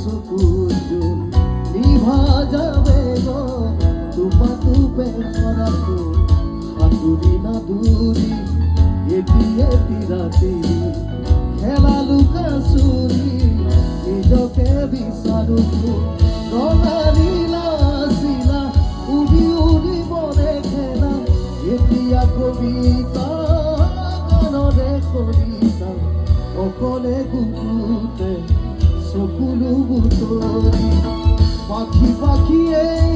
চকুযোৰ নিভা যাবে গো তুপা তুপে ভরা ফুল সাঁতুরি না দূরি এটি এটি রাতি খেলা লুকা চুরি নিজকে বিচাৰো ৰঙালীলা চিলা উৰি উৰি মনে খেলা এতিয়া কবিতা গানৰে কবিতা অকলে কুকুতে চকুলো বুটলি পাখি পাখি এই